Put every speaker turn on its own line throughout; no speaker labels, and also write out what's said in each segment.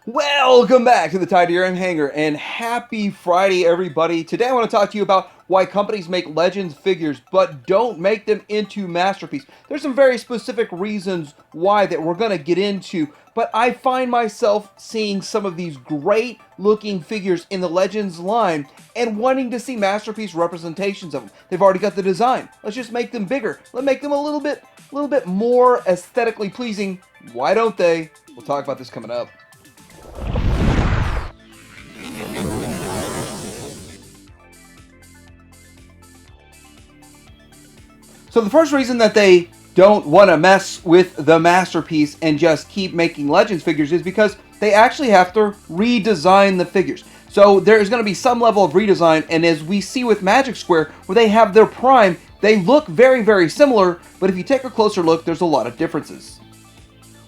Welcome back to the Tidier and Hanger, and happy Friday, everybody. Today I want to talk to you about why companies make Legends figures but don't make them into masterpiece. There's some very specific reasons why that we're going to get into, but I find myself seeing some of these great looking figures in the Legends line and wanting to see masterpiece representations of them. They've already got the design. Let's just make them bigger. Let's make them a little bit more aesthetically pleasing. Why don't they? We'll talk about this coming up. So the first reason that they don't want to mess with the masterpiece and just keep making Legends figures is because they actually have to redesign the figures. So there is going to be some level of redesign, and as we see with Magic Square, where they have their Prime, they look very, very similar, but if you take a closer look, there's a lot of differences.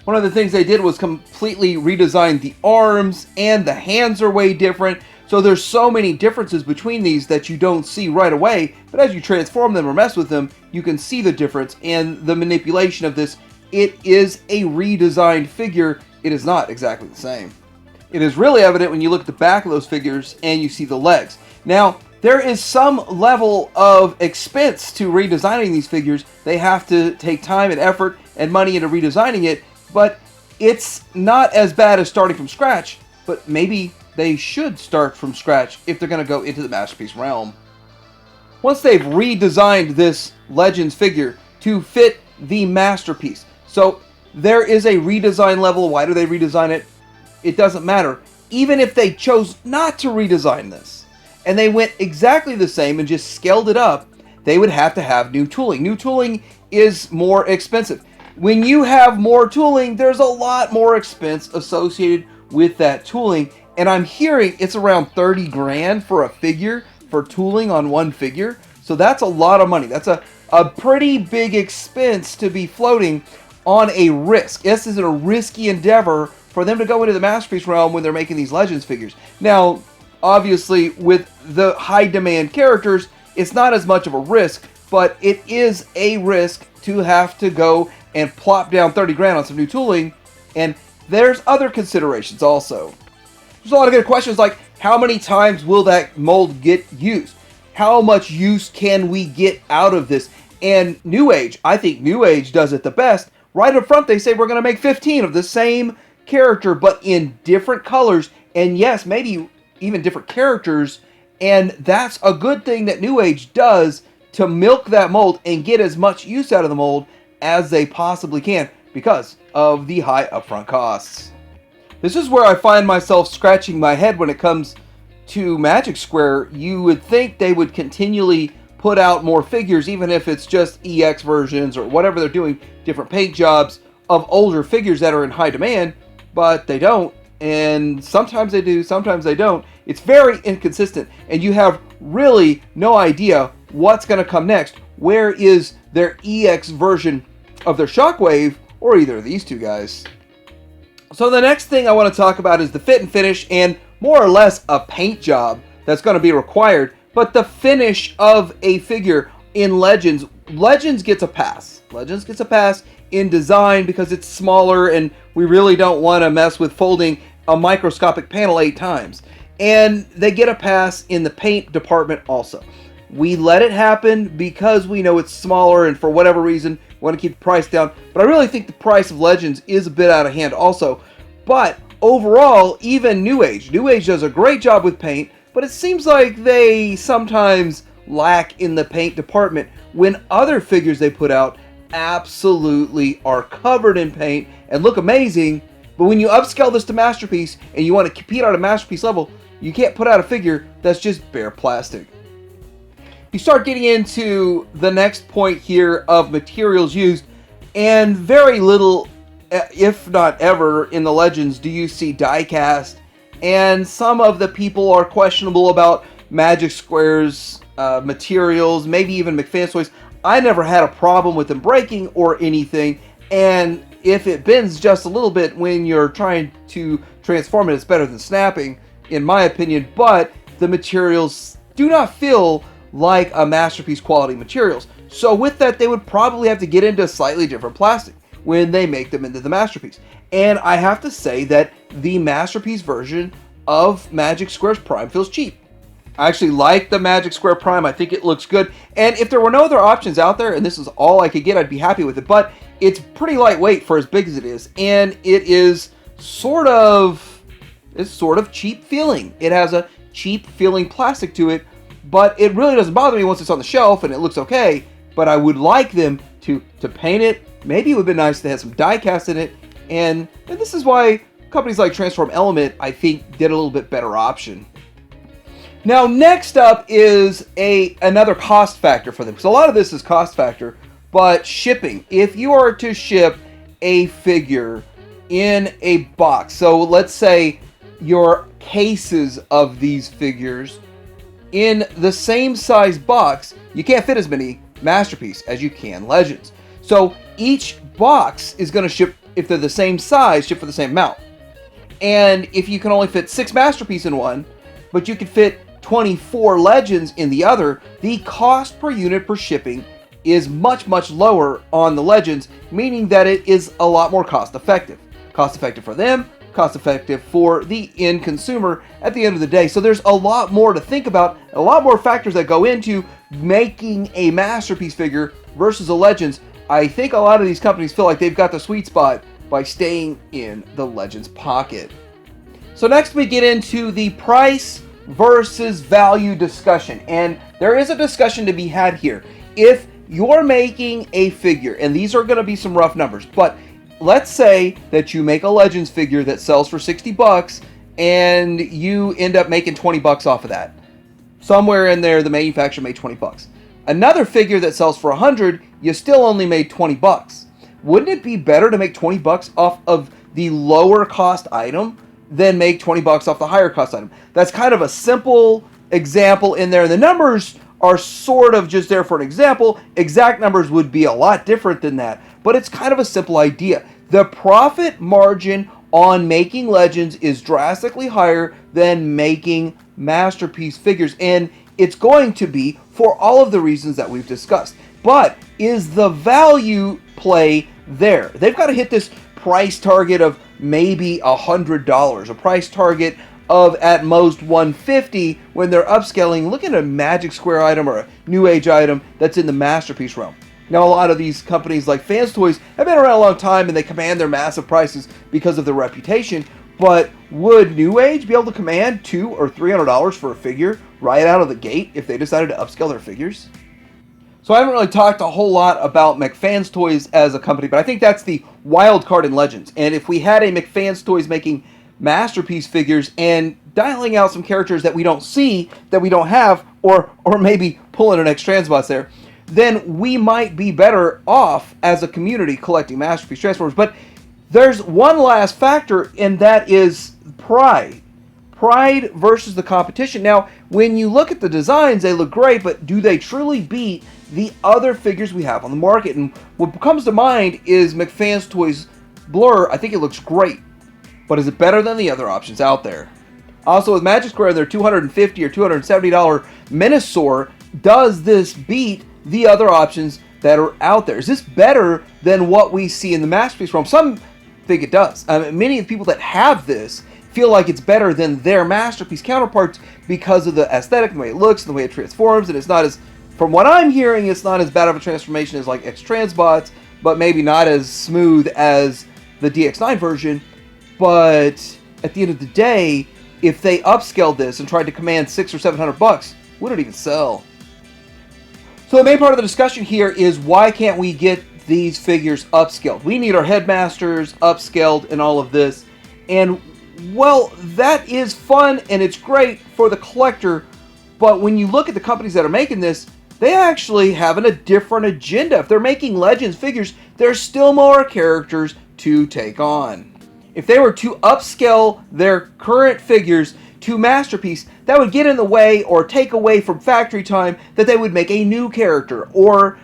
One of the things they did was completely redesign the arms, and the hands are way different. So there's so many differences between these that you don't see right away, but as you transform them or mess with them, you can see the difference and the manipulation of this. It is a redesigned figure. It is not exactly the same. It is really evident when you look at the back of those figures and you see the legs. Now, there is some level of expense to redesigning these figures. They have to take time and effort and money into redesigning it, but it's not as bad as starting from scratch, but maybe they should start from scratch if they're going to go into the masterpiece realm. Once they've redesigned this Legends figure to fit the masterpiece, so there is a redesign level. Why do they redesign it? It doesn't matter. Even if they chose not to redesign this and they went exactly the same and just scaled it up, they would have to have new tooling. New tooling is more expensive. When you have more tooling, there's a lot more expense associated with that tooling. And I'm hearing it's around 30 grand for a figure, for tooling on one figure. So that's a lot of money. That's a pretty big expense to be floating on a risk. This is a risky endeavor for them to go into the masterpiece realm when they're making these Legends figures. Now, obviously, with the high demand characters, it's not as much of a risk, but it is a risk to have to go and plop down 30 grand on some new tooling. And there's other considerations also. There's a lot of good questions like, how many times will that mold get used? How much use can we get out of this? And New Age, I think New Age does it the best. Right up front, they say we're going to make 15 of the same character, but in different colors. And yes, maybe even different characters. And that's a good thing that New Age does to milk that mold and get as much use out of the mold as they possibly can because of the high upfront costs. This is where I find myself scratching my head when it comes to Magic Square. You would think they would continually put out more figures, even if it's just EX versions or whatever they're doing, different paint jobs of older figures that are in high demand, but they don't. And sometimes they do, sometimes they don't. It's very inconsistent, and you have really no idea what's going to come next. Where is their EX version of their Shockwave, or either of these two guys? So the next thing I want to talk about is the fit and finish, and more or less a paint job that's going to be required. But the finish of a figure in Legends gets a pass. Legends gets a pass in design because it's smaller and we really don't want to mess with folding a microscopic panel 8 times. And they get a pass in the paint department also. We let it happen because we know it's smaller and for whatever reason we want to keep the price down. But I really think the price of Legends is a bit out of hand also. But overall, even New Age does a great job with paint, but it seems like they sometimes lack in the paint department when other figures they put out absolutely are covered in paint and look amazing. But when you upscale this to Masterpiece and you want to compete on a Masterpiece level, you can't put out a figure that's just bare plastic. You start getting into the next point here of materials used, and very little, if not ever, in the Legends do you see die cast, and some of the people are questionable about Magic Square's materials, maybe even McFan's toys. I never had a problem with them breaking or anything, and if it bends just a little bit when you're trying to transform it, it's better than snapping, in my opinion, but the materials do not feel like a Masterpiece quality materials. So with that, they would probably have to get into slightly different plastic. when they make them into the Masterpiece. And I have to say that the Masterpiece version of Magic Squares Prime feels cheap. I actually like the Magic Square Prime. I think it looks good. And if there were no other options out there, and this is all I could get, I'd be happy with it. But it's pretty lightweight for as big as it is. And it is sort of cheap feeling. It has a cheap feeling plastic to it, but it really doesn't bother me once it's on the shelf and it looks okay. But I would like them to paint it. Maybe it would be nice to have some die cast in it. And this is why companies like Transform Element, I think, did a little bit better option. Now, next up is another cost factor for them. So a lot of this is cost factor, but shipping. If you are to ship a figure in a box, so let's say your cases of these figures in the same size box, you can't fit as many Masterpiece as you can Legends. So each box is going to ship, if they're the same size, ship for the same amount. And if you can only fit 6 Masterpiece in one, but you can fit 24 Legends in the other, the cost per unit per shipping is much, much lower on the Legends, meaning that it is a lot more cost effective. Cost effective for them, cost effective for the end consumer at the end of the day. So there's a lot more to think about, a lot more factors that go into making a Masterpiece figure versus a Legends. I think a lot of these companies feel like they've got the sweet spot by staying in the Legends pocket. So next we get into the price versus value discussion, and there is a discussion to be had here. If you're making a figure, and these are going to be some rough numbers, but let's say that you make a Legends figure that sells for $60 and you end up making $20 off of that. Somewhere in there the manufacturer made $20. Another figure that sells for $100, you still only made $20. Wouldn't it be better to make $20 off of the lower cost item than make $20 off the higher cost item? That's kind of a simple example in there. The numbers are sort of just there for an example. Exact numbers would be a lot different than that, but it's kind of a simple idea. The profit margin on making Legends is drastically higher than making Masterpiece figures, and it's going to be for all of the reasons that we've discussed. But is the value play there? They've got to hit this price target of maybe $100, a price target of at most $150 when they're upscaling. Look at a Magic Square item or a New Age item that's in the Masterpiece realm. Now, a lot of these companies like Fans Toys have been around a long time and they command their massive prices because of their reputation. But would New Age be able to command $200 or $300 for a figure right out of the gate if they decided to upscale their figures? So I haven't really talked a whole lot about McFans Toys as a company, but I think that's the wild card in Legends. And if we had a McFans Toys making Masterpiece figures and dialing out some characters that we don't see, that we don't have, or maybe pulling an X Transbots there, then we might be better off as a community collecting Masterpiece Transformers. But there's one last factor, and that is pride. Pride versus the competition. Now, when you look at the designs, they look great, but do they truly beat the other figures we have on the market? And what comes to mind is McFans Toys Blur. I think it looks great, but is it better than the other options out there? Also, with Magic Square, their $250 or $270 Minosaur, does this beat the other options that are out there? Is this better than what we see in the Masterpiece realm? Some think it does. Many of the people that have this feel like it's better than their Masterpiece counterparts because of the aesthetic, the way it looks, and the way it transforms. And it's not as, from what I'm hearing, it's not as bad of a transformation as like X Transbots, but maybe not as smooth as the DX9 version. But at the end of the day, if they upscaled this and tried to command $600 or $700, would it even sell? So the main part of the discussion here is, why can't we get these figures upscaled? We need our headmasters upscaled and all of this. And well, that is fun and it's great for the collector, but when you look at the companies that are making this, they actually have a different agenda. If they're making Legends figures, there's still more characters to take on. If they were to upscale their current figures to Masterpiece, that would get in the way or take away from factory time that they would make a new character or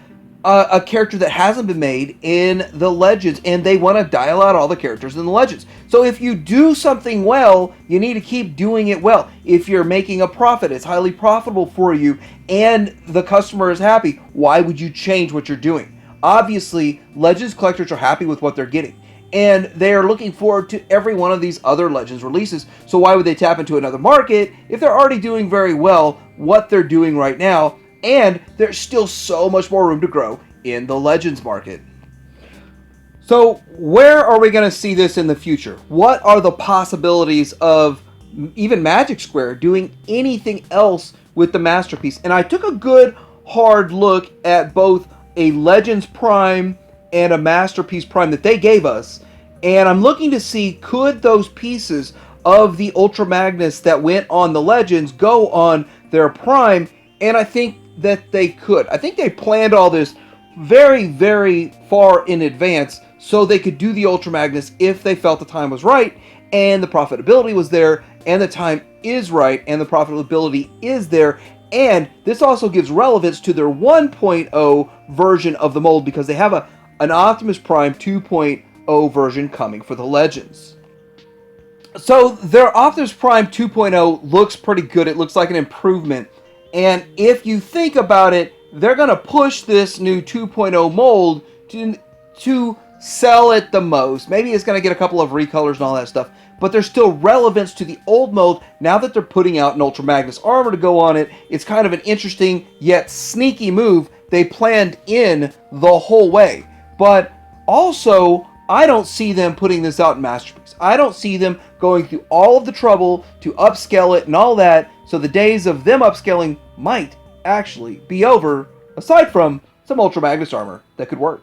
a character that hasn't been made in the Legends, and they want to dial out all the characters in the Legends. So if you do something well, you need to keep doing it well. If you're making a profit, it's highly profitable for you, and the customer is happy, why would you change what you're doing? Obviously, Legends collectors are happy with what they're getting, and they are looking forward to every one of these other Legends releases. So why would they tap into another market if they're already doing very well what they're doing right now, and there's still so much more room to grow in the Legends market? So where are we going to see this in the future? What are the possibilities of even Magic Square doing anything else with the Masterpiece? And I took a good hard look at both a Legends Prime and a Masterpiece Prime that they gave us, and I'm looking to see, could those pieces of the Ultra Magnus that went on the Legends go on their Prime? And I think that they could. I think they planned all this very, very far in advance so they could do the Ultra Magnus if they felt the time was right and the profitability was there, and the time is right and the profitability is there. And this also gives relevance to their 1.0 version of the mold, because they have an Optimus Prime 2.0 version coming for the Legends. So their Optimus Prime 2.0 looks pretty good. It looks like an improvement. And if you think about it, they're going to push this new 2.0 mold to sell it the most. Maybe it's going to get a couple of recolors and all that stuff, but there's still relevance to the old mold now that they're putting out an Ultra Magnus armor to go on it. It's kind of an interesting yet sneaky move they planned in the whole way. But also, I don't see them putting this out in Masterpiece. I don't see them going through all of the trouble to upscale it and all that, so the days of them upscaling might actually be over, aside from some Ultra Magnus armor that could work.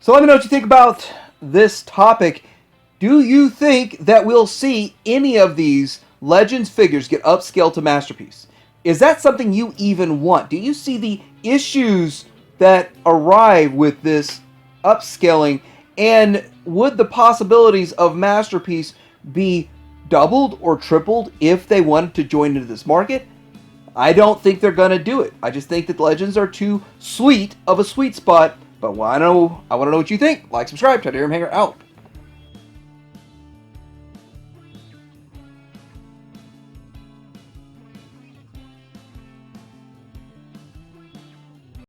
So let me know what you think about this topic. Do you think that we'll see any of these Legends figures get upscaled to Masterpiece? Is that something you even want? Do you see the issues that arrive with this upscaling? And would the possibilities of Masterpiece be doubled or tripled if they wanted to join into this market? I don't think they're going to do it. I just think that Legends are too sweet of a sweet spot. But I want to know what you think. Like, subscribe, Titanium Hanger out.